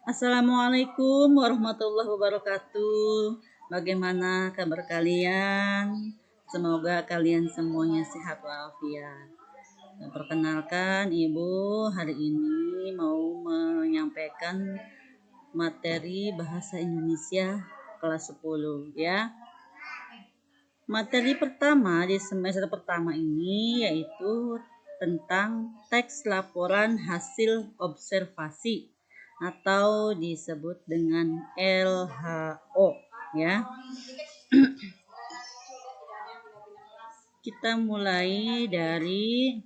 Assalamualaikum warahmatullahi wabarakatuh. Bagaimana kabar kalian? Semoga kalian semuanya sehat walafiat. Perkenalkan, Ibu hari ini mau menyampaikan materi bahasa Indonesia kelas 10 ya. Materi pertama di semester pertama ini yaitu tentang teks laporan hasil observasi atau disebut dengan LHO ya. Kita mulai dari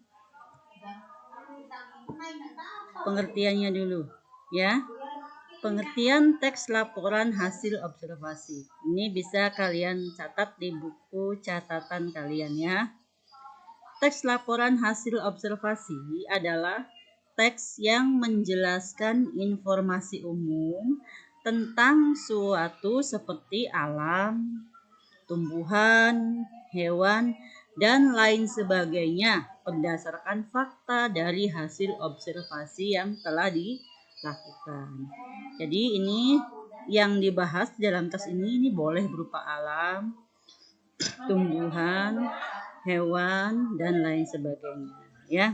pengertiannya dulu ya. Pengertian teks laporan hasil observasi. Ini bisa kalian catat di buku catatan kalian ya. Teks laporan hasil observasi adalah teks yang menjelaskan informasi umum tentang suatu seperti alam, tumbuhan, hewan, dan lain sebagainya berdasarkan fakta dari hasil observasi yang telah dilakukan. Jadi ini yang dibahas dalam teks ini boleh berupa alam, tumbuhan, hewan, dan lain sebagainya ya.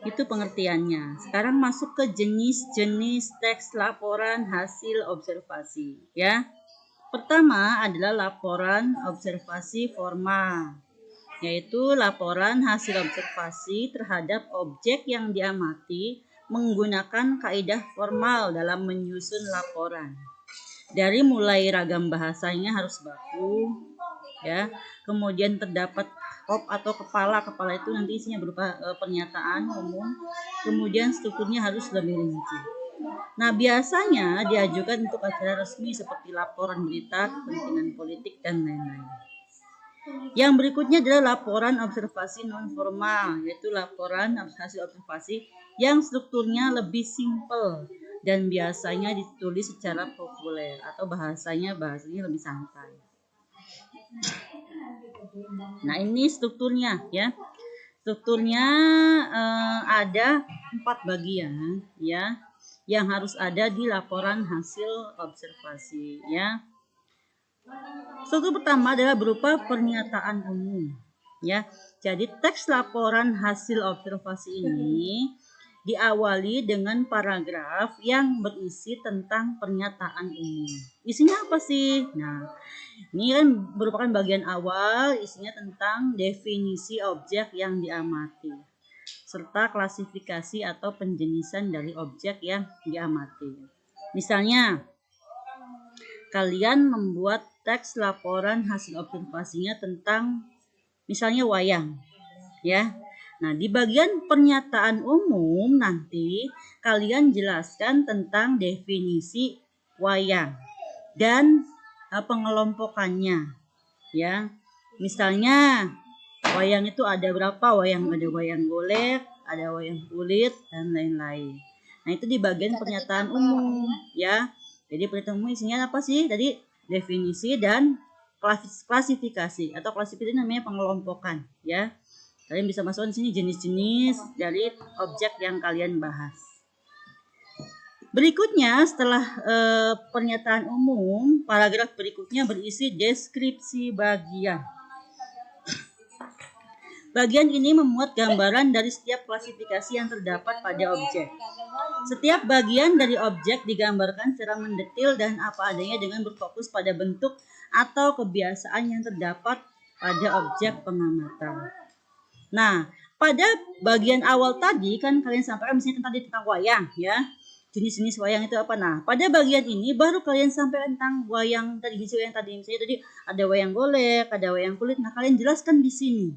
Itu pengertiannya. Sekarang masuk ke jenis-jenis teks laporan hasil observasi ya. Pertama adalah laporan observasi formal, yaitu laporan hasil observasi terhadap objek yang diamati menggunakan kaidah formal dalam menyusun laporan. Dari mulai ragam bahasanya harus baku ya, kemudian terdapat top atau kepala itu nanti isinya berupa pernyataan umum, kemudian strukturnya harus lebih rinci. Nah, biasanya diajukan untuk acara resmi seperti laporan berita, kepentingan politik, dan lain-lain. Yang berikutnya adalah laporan observasi non formal, yaitu laporan hasil observasi yang strukturnya lebih simpel dan biasanya ditulis secara populer atau bahasanya lebih santai. Nah, ini strukturnya ya. Strukturnya ada 4 bagian ya yang harus ada di laporan hasil observasi ya. Struktur pertama adalah berupa pernyataan umum ya. Jadi teks laporan hasil observasi ini diawali dengan paragraf yang berisi tentang pernyataan umum. Isinya apa sih? Nah, ini kan merupakan bagian awal, isinya tentang definisi objek yang diamati serta klasifikasi atau penjenisan dari objek yang diamati. Misalnya, kalian membuat teks laporan hasil observasinya tentang misalnya wayang, ya. Nah, di bagian pernyataan umum nanti kalian jelaskan tentang definisi wayang dan pengelompokannya, ya. Misalnya wayang itu ada berapa wayang? Ada wayang golek, ada wayang kulit, dan lain-lain. Nah, itu di bagian pernyataan umum ya. Jadi pernyataan umum isinya apa sih? Tadi definisi dan klasifikasi atau klasifikasi namanya pengelompokan ya. Kalian bisa masukkan di sini jenis-jenis dari objek yang kalian bahas. Berikutnya setelah pernyataan umum, paragraf berikutnya berisi deskripsi bagian. Bagian ini memuat gambaran dari setiap klasifikasi yang terdapat pada objek. Setiap bagian dari objek digambarkan secara mendetail dan apa adanya dengan berfokus pada bentuk atau kebiasaan yang terdapat pada objek pengamatan. Nah, pada bagian awal tadi kan kalian sampaikan misalnya tentang wayang ya. Jenis-jenis wayang itu apa? Nah, pada bagian ini baru kalian sampaikan tentang wayang tadi, misalnya tadi ada wayang golek, ada wayang kulit. Nah, kalian jelaskan di sini.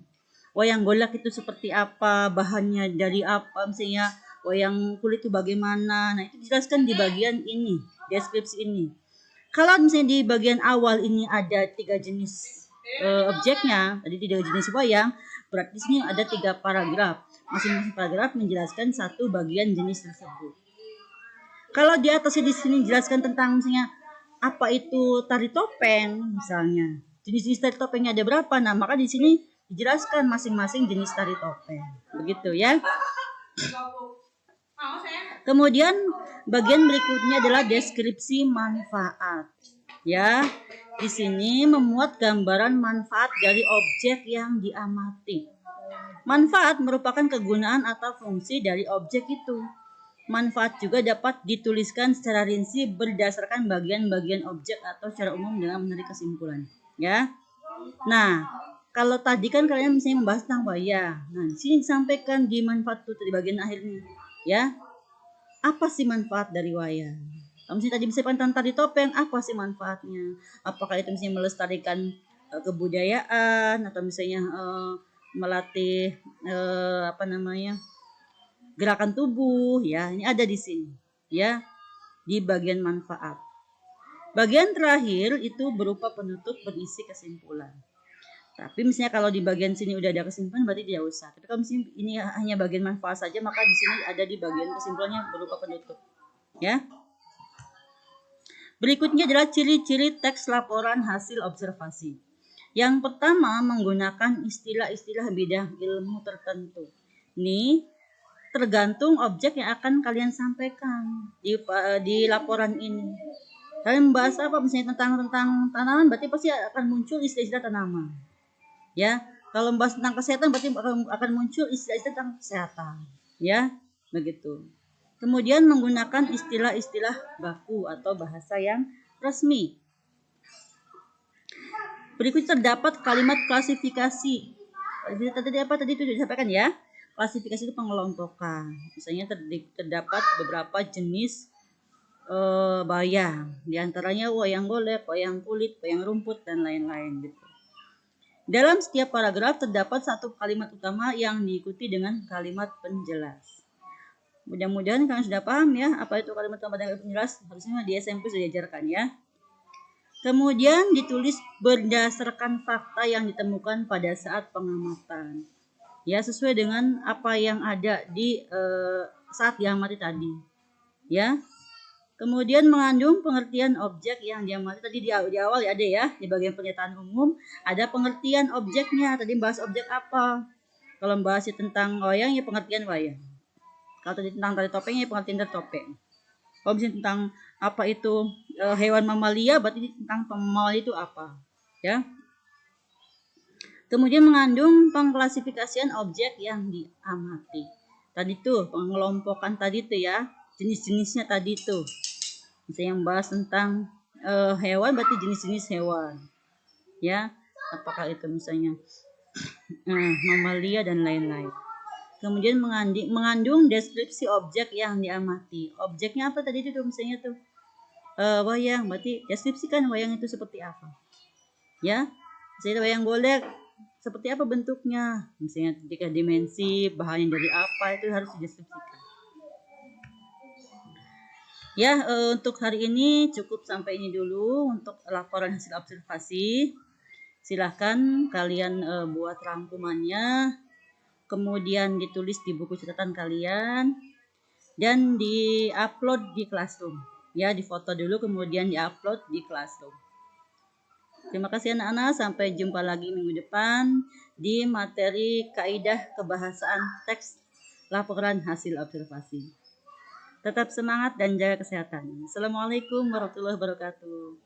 Wayang golek itu seperti apa, bahannya dari apa, misalnya wayang kulit itu bagaimana. Nah, itu dijelaskan di bagian ini, deskripsi ini. Kalau misalnya di bagian awal ini ada 3 jenis objeknya, tadi 3 jenis wayang, berarti di sini ada 3 paragraf. Masing-masing paragraf menjelaskan satu bagian jenis tersebut. Kalau di atasnya di sini jelaskan tentang misalnya apa itu tari topeng misalnya. Jenis-jenis tari topengnya ada berapa? Nah, maka di sini dijelaskan masing-masing jenis tari topeng. Begitu ya. Kemudian bagian berikutnya adalah deskripsi manfaat. Ya, di sini memuat gambaran manfaat dari objek yang diamati. Manfaat merupakan kegunaan atau fungsi dari objek itu. Manfaat juga dapat dituliskan secara rinci berdasarkan bagian-bagian objek atau secara umum dengan menarik kesimpulan. Ya. Nah, kalau tadi kan kalian misalnya membahas tentang wayang. Nah, di sini disampaikan di manfaat itu di bagian akhir nih. Ya. Apa sih manfaat dari wayang? Kalau misalnya tadi misalkan tentang tari topeng, apa sih manfaatnya? Apakah itu misalnya melestarikan kebudayaan atau misalnya melatih gerakan tubuh, ya, ini ada di sini, ya, di bagian manfaat. Bagian terakhir itu berupa penutup berisi kesimpulan. Tapi misalnya kalau di bagian sini udah ada kesimpulan berarti tidak usah. Tapi kalau misalnya ini hanya bagian manfaat saja, maka di sini ada di bagian kesimpulannya berupa penutup, ya. Berikutnya adalah ciri-ciri teks laporan hasil observasi. Yang pertama menggunakan istilah-istilah bidang ilmu tertentu. Ini tergantung objek yang akan kalian sampaikan di laporan ini. Kalian membahas apa misalnya tentang tanaman, berarti pasti akan muncul istilah-istilah tanaman. Ya, kalau membahas tentang kesehatan berarti akan muncul istilah-istilah tentang kesehatan. Ya, begitu. Kemudian menggunakan istilah-istilah baku atau bahasa yang resmi. Berikut terdapat kalimat klasifikasi. Tadi itu disampaikan ya. Klasifikasi itu pengelompokan. Misalnya terdapat beberapa jenis wayang. Di antaranya wayang golek, wayang kulit, wayang rumput, dan lain-lain gitu. Dalam setiap paragraf terdapat satu kalimat utama yang diikuti dengan kalimat penjelas. Mudah-mudahan kalian sudah paham ya apa itu kalimat utama dan penjelas. Harusnya di SMP sudah diajarkan ya. Kemudian ditulis berdasarkan fakta yang ditemukan pada saat pengamatan. Ya, sesuai dengan apa yang ada di saat diamati tadi. Ya. Kemudian mengandung pengertian objek yang diamati tadi di awal ya ada ya, di bagian pernyataan umum ada pengertian objeknya. Tadi bahas objek apa? Kalau bahas tentang wayang ya pengertian wayang. Kalau tadi tentang tari topeng ya pengertian tari topeng. Kalau misalnya tentang apa itu hewan mamalia, berarti tentang mamalia itu apa, ya. Kemudian mengandung pengklasifikasian objek yang diamati. Tadi tuh pengelompokan tadi tuh ya, jenis-jenisnya tadi tuh. Misalnya yang bahas tentang hewan berarti jenis-jenis hewan, ya. Apakah itu misalnya mamalia dan lain-lain. Kemudian mengandung deskripsi objek yang diamati. Objeknya apa tadi itu misalnya tuh wayang, berarti deskripsikan wayang itu seperti apa. Ya, misalnya wayang golek seperti apa bentuknya, misalnya tiga dimensi, bahannya dari apa, itu harus dideskripsikan. Ya, untuk hari ini cukup sampai ini dulu untuk laporan hasil observasi. Silahkan kalian buat rangkumannya, kemudian ditulis di buku catatan kalian dan di-upload di Classroom. Ya, difoto dulu kemudian di-upload di Classroom. Terima kasih anak-anak, sampai jumpa lagi minggu depan di materi kaidah kebahasaan teks laporan hasil observasi. Tetap semangat dan jaga kesehatan. Assalamualaikum warahmatullahi wabarakatuh.